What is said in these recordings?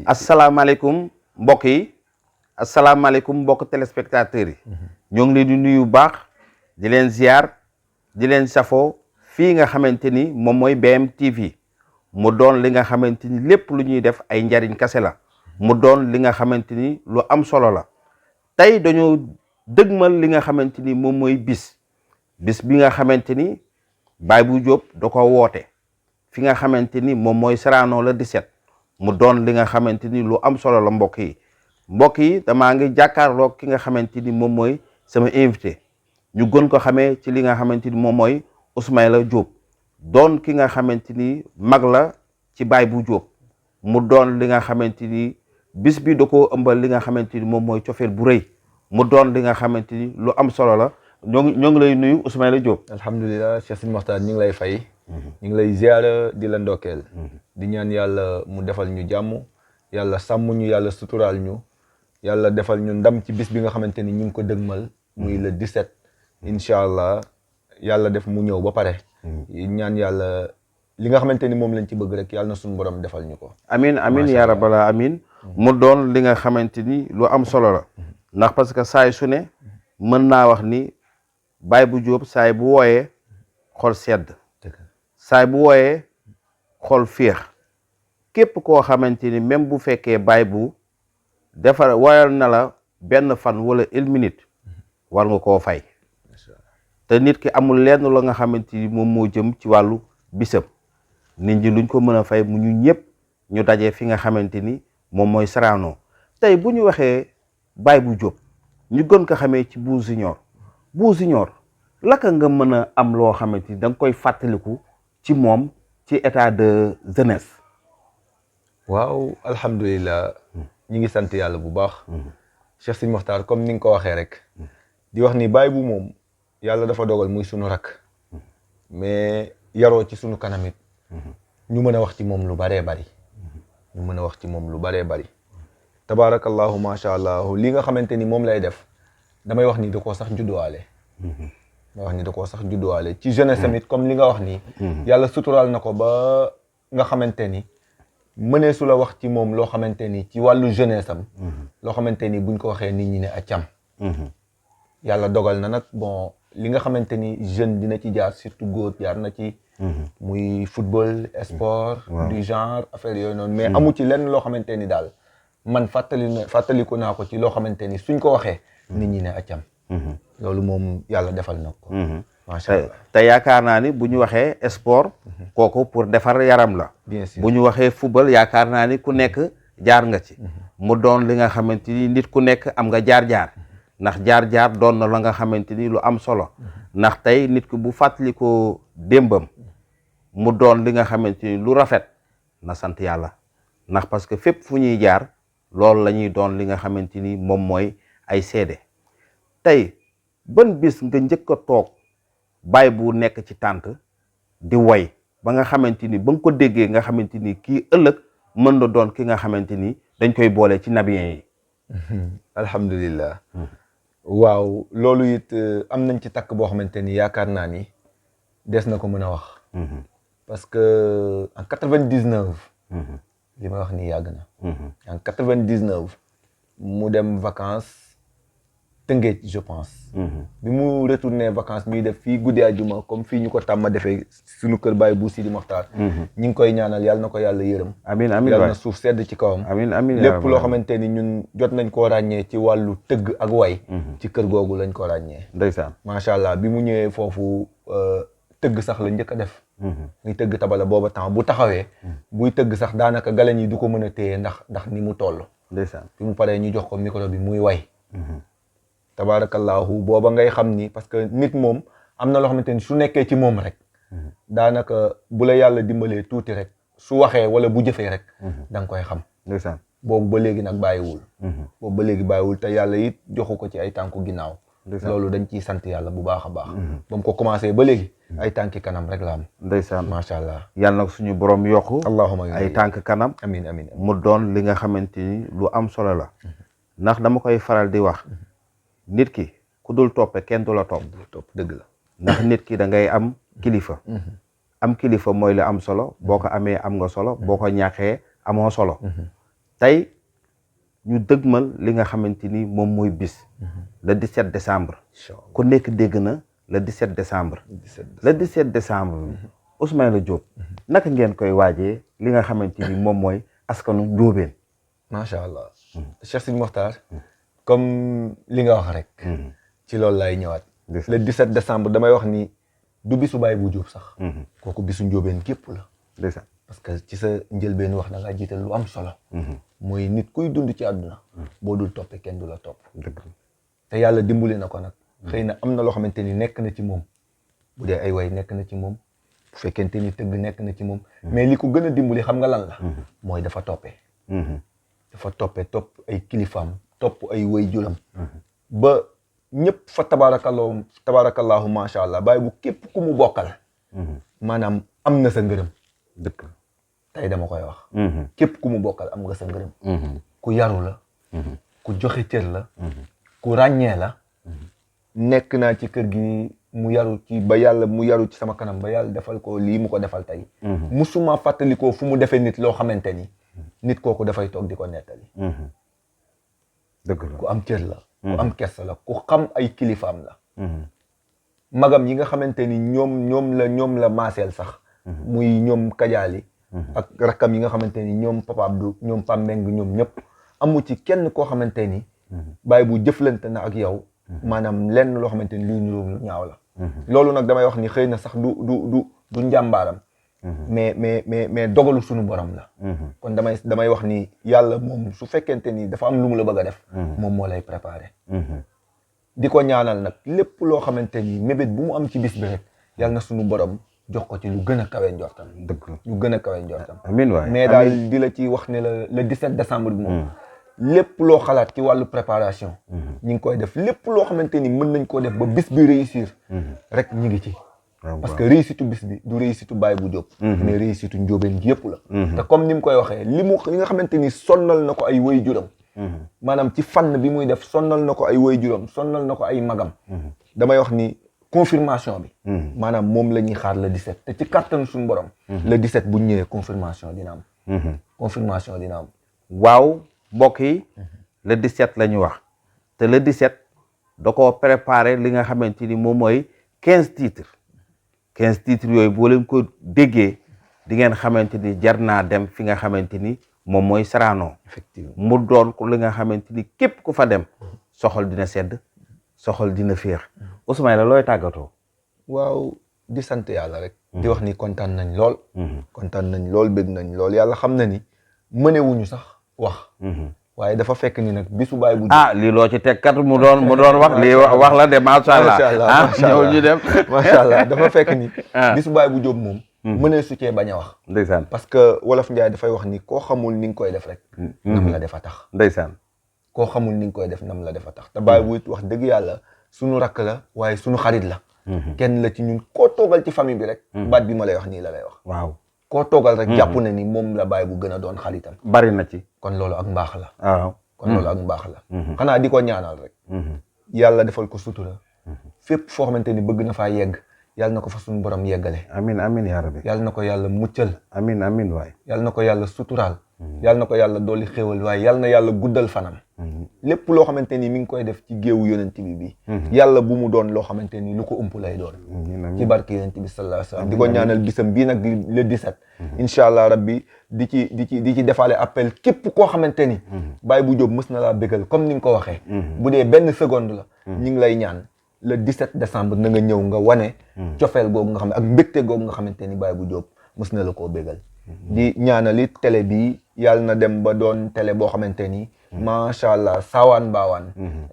asalaamaaleykum mbokk yi asalaamaaleykum mbokk téléspectateurs yi ñoo ngi leen di nuyu bu baax di leen ziar di leen safoo fii nga xamante ni moom mooy BM TV mu doon li nga xamante ni lépp lu ñuy def ay njariñ kase la mu doon li nga xamante ni lu am solo la tey dañoo dëgmal li nga xamante ni moom mooy bis bi nga xamante ni Baye Bou Diop da ko woote fi nga xamante ni moom mooy Sorano la 17 mu doon li nga xamante ni lu am solo la mbokk yi damaa ngi jàkkaarloog ki nga xamante ni moom mooy sama invité ñu gën ko xamee ci li nga xamante ni moom mooy Ismaïla Diop doon ki nga xamante ni mag la ci Baye Bou Diop mu doon li nga xamante ni bis bi da koo ëmbal li nga xamante ni moom mooy cofeel bu rëy mu doon li nga xamante ni lu am solo la ñoo ngi lay nuyu Ismaïla Diop. alhamdulilah Cheikh Sine Mokhtar ñu ngi lay fay. ñu ngi lay ziara di la ndokkeel. di ñaan yàlla mu defal ñu jàmm yàlla sàmm ñu yàlla suturaal ñu yàlla defal ñu ndam ci bis bi nga xamante ni ñu ngi ko dëgmal muy le 17 incha allah yàlla def mu ñëw ba pare. ñaan yàlla li nga xamante ni moom lañ ci bëgg rek yàlla na suñu borom defal ñu ko. amin yaa rabbal amin mu doon li nga xamante ni lu am solo la ndax parce que saay su ne mën naa wax ni Baye Bou Diop saay bu wooyee xol sedd saay bu wooyee xol féex képp koo xamante ni même bu fekkee Baye Bou defar woyal na la benn fan wala une minute war nga koo fay te nit ki amul lenn la nga xamante ni moom moo jëm ci wàllu bisam nit ñi luñ ko mën a fay mu ñu ñëpp ñu dajee fi nga xamante ni moom mooy Sorano tey bu ñu waxee Baye Bou Diop ñu gën ko xamee ci Bou Junior laka nga mën a am loo xamante ni da nga koy fàttaliku ci moom ci état de jeunesse. waaw alhamdulilah ñi ngi sant yàlla bu baax. Cheikh Sine Mokhtar comme ni nga ko waxee rek. di wax ni Baye Bou moom yàlla dafa dogal muy sunu rak. mais yaroo ci sunu kanamit ñu mën a wax ci moom lu baree bari. tabaarakallahu macha allah li nga xamante ni moom lay def damay wax ni da koo sax judduwaale. ci jeunesse tamit comme li nga wax nii. yàlla suturaal na ko ba nga xamante ni mënee su la wax ci moom loo xamante ni ci wàllu jeunesse am. loo xamante ni buñ ko waxee nit ñi ne accam. yàlla dogal na nag bon li nga xamante ni jeune dina ci jaar surtout góor jaar na ci. muy football sport. du genre affaire yooyu noonu. mais amu ci lenn loo xamante ni daal man fàttaliku naa ko ci loo xamante ni suñ ko waxee. nit ñi ne accam. loolu moom yàlla defal na ko. macha allah te yaakaar naa ni bu ñu waxee sport. kooku pour defar yaram la. bien sûr bu ñu waxee football yaakaar naa ni ku nekk jaar nga ci. mu doon li nga xamante ni nit ku nekk am nga jaar-jaar. ndax jaar-jaar doon na la nga xamante ni lu am solo. ndax tey nit ki bu fàttalikoo démbam. mu doon li nga xamante ni lu rafet na sant yàlla. ndax parce que fépp fu ñuy jaar loolu la ñuy doon li nga xamante ni moom mooy ay seede. tey ban bis nga njëkk a toog Baye Bou nekk ci tànt di woy ba nga xamante ni ba nga ko déggee nga xamante ni kii ëllëg mën na doon ki nga xamante ni dañ koy boole ci nabiyen yi. alhamdulillah. waaw loolu it am nañ ci takk boo xamante ni yaakaar naa ni des na ko mën a wax. parce que en 99. li ma wax nii yàgg na. en 99. mu dem vacances Tëngéej je pense. bi mu retourné vacances muy def fii guddi àjjuma comme fii ñu ko tàmma defee suñu kër Baye Bou Sidi Mokhtar. ñi ngi koy ñaanal yàlla na ko yàlla yërëm. amiin yàlla na suuf sedd ci kawam. amiin lépp loo xamante ni ñun jot nañ koo ràññee ci wàllu tëgg ak way. ci kër googu lañ ko ràññee. ndeysaan macha allah bi mu ñëwee foofu tëgg sax la njëkk a def. muy tëgg tabala booba temps bu taxawee. buy tëgg sax daanaka galañ yi du ko mën a téye ndax ni mu toll. ndeysaan bi mu paree ñu jox ko micro bi muy way. tabarakallahu booba ngay xam ni parce que nit moom am na loo xamante ni su nekkee ci moom rek. daanaka bu la yàlla dimbalee tuuti rek su waxee wala bu jëfee rek. da nga koy xam. ndeysaan boobu ba léegi nag bàyyiwul. te yàlla it joxu ko ci ay tànku ginnaaw. loolu dañ ciy sant yàlla bu baax a baax. ba mu ko commencé ba léegi. ay tànki kanam rek la am. ndeysaan macha allah. yàlla na suñu borom yokku. allahumma ay tànk kanam. amiin mu doon li nga xamante ni lu am solo la. ndax dama koy faral di wax. nit ki ku dul toppe kenn du la topp. dëgg la. ndax nit ki da ngay am kilifa. am kilifa mooy li am solo boo ko amee am nga solo boo ko ñàkkee amoo solo. tey ñu dëgmal li nga xamante ni moom mooy bis le 17 décembre ku nekk dégg na le 17 décembre le 17 décembre Ismaïla Diop naka ngeen koy waajee li nga xamante ni moom mooy askanu Njóobeen. macha allah Cheikh Sidi Mokhtar comme li nga wax rek ci loolu lay ñëwaat le 17 décembre damay wax ni du bisu Baye bu Diop sax kooku bisu Njóobeen képp la parce que ci sa njëlbeen wax da ngaa jiital lu am solo mooy nit kuy dund ci àdduna boo dul toppee kenn du la topp te yàlla dimbali na ko nag xëy na am na loo xamante ni nekk na ci moom bu dee ay way nekk na ci moom bu fekkente ni tëgg nekk na ci moom mais li ko gën a dimbali xam nga lan la mooy dafa toppee topp ay kilifaam topp ay way juram ba ñëpp fa tabaarakallaahu macha allah Baye bu képp ku mu bokkal maanaam am na sa ngërëm dëkk tey dama koy wax képp ku mu bokkal am nga sa ngërëm ku yaru la ku joxe cër la ku ràññee la nekk naa ci kër gi mu yaru ci ba yàlla mu yaru ci sama kanam ba yàlla defal ko lii mu ko defal tey musuma fàttalikoo fu mu defee nit loo xamante ni nit kooku dafay toog di ko nettali dëgg la ku am cër la ku am kersa la ku xam ay kilifaam la magam yi nga xamante ni ñoom la maaseel sax muy ñoom kajaali ak rakkam yi nga xamante ni ñoom Papa Abdou ñoom Pam Mbeng ñoom ñëpp amu ci kenn koo xamante ni Baye bu jëflante na ak yow maanaam lenn loo xamante ni lii lu ñaaw la loolu nag damay wax ni xëy na sax du njàmbaaram mais dogalu suñu borom la kon damay wax ni yàlla moom su fekkente ni dafa am lu mu la bëgg a def moom moo lay préparé di ko ñaanal nag lépp loo xamante ni mébét bu mu am ci bis bi rek yàlla na suñu borom jox ko ci lu gën a kawe njortam lu gën a kawe njortam amiin waay mais daal di la ci wax ne la le 17 décembre bi moom lépp loo xalaat ci wàllu préparation ñi ngi koy def lépp loo xamante ni mën nañ koo def ba bis bi réussir rek ñi ngi ci parce que réussite bis bi du réussite Baye bu Diop mais réussite Njóobeen gi yëpp la te comme ni mu koy waxee li nga xamante ni sonnal na ko ay woy juram maanaam ci fànn bi muy def sonnal na ko ay woy juram sonnal na ko ay magam damay wax ni confirmation bi maanaam moom la ñuy xaar le 17 te ci kàttanu suñu borom le 17 bu ñëwee confirmation dina am confirmation dina am waaw mbokk yi le 17 la ñu wax te le 17 da koo préparé li nga xamante ni moom mooy 15 titres yooyu boo leen ko déggee di ngeen xamante ni jar naa dem fi nga xamante ni moom mooy Sorano effectivement mu doon ko li nga xamante ni képp ku fa dem soxol dina sedd soxol dina féex Ismaïla looy tàggatoo. waaw di sant yàlla rek di wax ni kontaan nañ lool bëgg nañ lool yàlla xam na ni mënewuñu sax wax waaye dafa fekk ni nag bisu Baye bu lii loo ci teg kat mu doon wax lii wax la de macha allah ñëw ñu dem macha allah dafa fekk ni bisu Baye bu Diop moom mënee su cee bañ a wax ndeysaan parce que wolof Njaay dafay wax ni koo xamul ni nga koy def rek nam la defa tax ndeysaan koo xamul ni nga koy def nam la defa tax te Baye bu wax dëgg yàlla suñu rakk la waaye suñu xarit la kenn la ci ñun koo toogal ci famille bi rek baat bi ma lay wax nii la lay wax waaw koo toogal rek jàpp na ni moom la Baye bu gën a doon xaritam bari na ci kon loolu ak mbaax la waaw kon loolu ak mbaax la xanaa di ko ñaanal rek yàlla defal ko sutura fépp foo xamante ni bëgg na faa yegg yàlla na ko fa suñu borom yeggale amin yaa rabbi yàlla na ko yàlla muccal amin waay yàlla na ko yàlla suturaal yàlla na ko yàlla dooli xéwal waaye yàlla na yàlla guddal fanam lépp loo xamante ni mi ngi koy def ci géewu yonent bi yàlla bu mu doon loo xamante ni lu ko ëmp lay doon ci barke yonent bi sallallahu alayhi wasallam di ko ñaanal bisam bii nag le 17 incha allah rabbi di ci defaale appel képp koo xamante ni Baye bu Diop mës na laa bégal comme ni nga ko waxee bu dee benn seconde la ñu ngi lay ñaan le 17 décembre na nga ñëw nga wane cofeel googu nga xam ne ak mbégte googu nga xamante ni Baye bu Diop mës na la koo bégal di ñaanali télé bi yàlla na dem ba doon télé boo xamante ni macha allah saawaan baawaan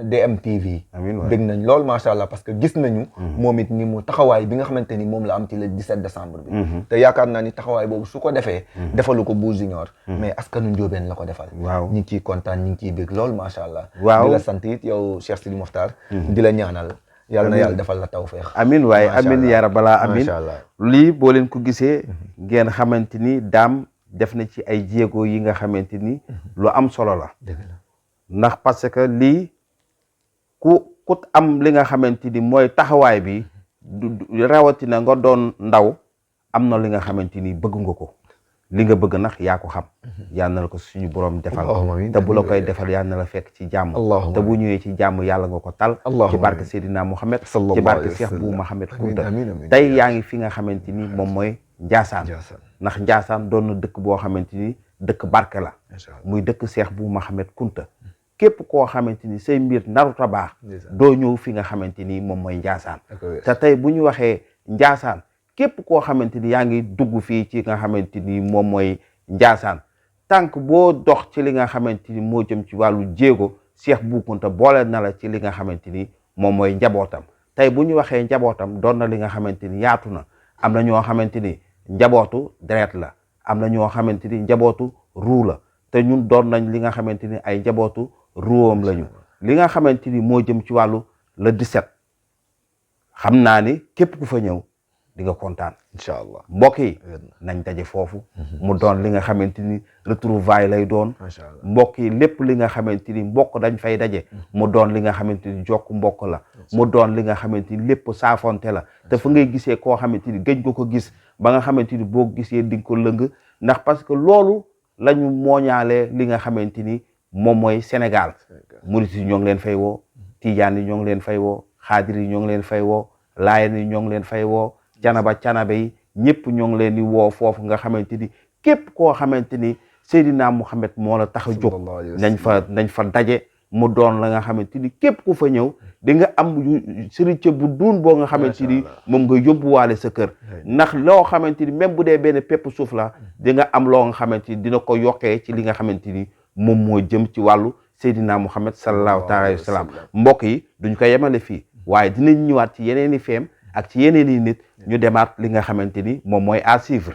DMTV dégg nañ lool macha allah parce que gis nañu moom it ni mu taxawaay bi nga xamante ni moom la am ci le 17 décembre bi te yaakaar naa ni taxawaay boobu su ko defee defalu ko Bou Junior mais askanu Njóobeen la ko defal waaw ñi ngi ciy kontaan ñi ngi ciy bég lool macha allah waaw di la sant it yow Cheikh Sidi Mokhtar di la ñaanal yàlla na yàlla defal la tawfeex amin waaye amin yaa balaa amin macha allah lii boo leen ko gisee ngeen xamante ni daam def na ci ay jéego yi nga xamante ni lu am solo la ndax parce que lii ku am li nga xamante ni mooy taxawaay bi rawatina nga doon ndaw am na li nga xamante ni bëgg nga ko li nga bëgg nag yaa ko xam yal na la ko suñu borom defal te bu la koy defal yal na la fekk ci jàmm te bu ñëwee ci jàmm yàlla nga ko tal ci barke Seydina Mouhamed ci barke Cheikh Bou Mouhamed Kounta tey yaa ngi fi nga xamante ni moom mooy Njaasaan ndax Njaasaan doon na dëkk boo xamante ni dëkk barke la muy dëkk Cheikh Bou Mouhamed Kounta képp koo xamante ni say mbir naruta baax doo ñëw fi nga xamante ni moom mooy Njaasaan te tey bu ñu waxee Njaasaan képp koo xamante ni yaa ngi dugg fii ci nga xamante ni moom mooy Njaasaan tànk boo dox ci li nga xamante ni moo jëm ci wàllu jéego Cheikh Bou Kounta boole na la ci li nga xamante ni moom mooy njabootam tey bu ñu waxee njabootam doon na li nga xamante ni yaatu na am na ñoo xamante ni njabootu deret la am na ñoo xamante ni njabootu ruu la te ñun doon nañ li nga xamante ni ay njabootu ruwam lañu li nga xamante ni moo jëm ci wàllu le 17 xam naa ni képp ku fa ñëw di nga kontaan incha allah mbokk yi nañ daje foofu mu doon li nga xamante ni retrouvailles lay doon mbokk yi lépp li nga xamante ni mbokk dañ fay daje mu doon li nga xamante ni jokk mbokk la mu doon li nga xamante ni lépp saafonte la te fa ngay gisee koo xamante ni gëj nga ko gis ba nga xamante ni boo gisee di nga ko lëng ndax parce que loolu lañu mooñaalee li nga xamante ni moom mooy Sénégal murit yi ñoo ngi leen fay woo tijaan yi ñoo ngi leen fay woo xaadir yi ñoo ngi leen fay woo laayeen yi ñoo ngi leen fay woo canaba yi ñëpp ñoo ngi leen di woo foofu nga xamante ni képp koo xamante ni Seydina Mouhamed moo la tax a jóg nañ fa daje mu doon la nga xamante ni képp ku fa ñëw di nga am sëriñ bu duun boo nga xamante ni moom nga yóbbuwaale sa kër ndax loo xamante ni même bu dee benn pepp suuf la di nga am loo nga xamante ni dina ko yokkee ci li nga xamante ni moom moo jëm ci wàllu Seydina Mouhamed sallallahu taala alayhi wa sallam mbokk yi duñ ko yemale fii waaye dinañ ñëwaat ci yeneen i feem ak ci yeneen i nit ñu demaat li nga xamante ni moom mooy à suivre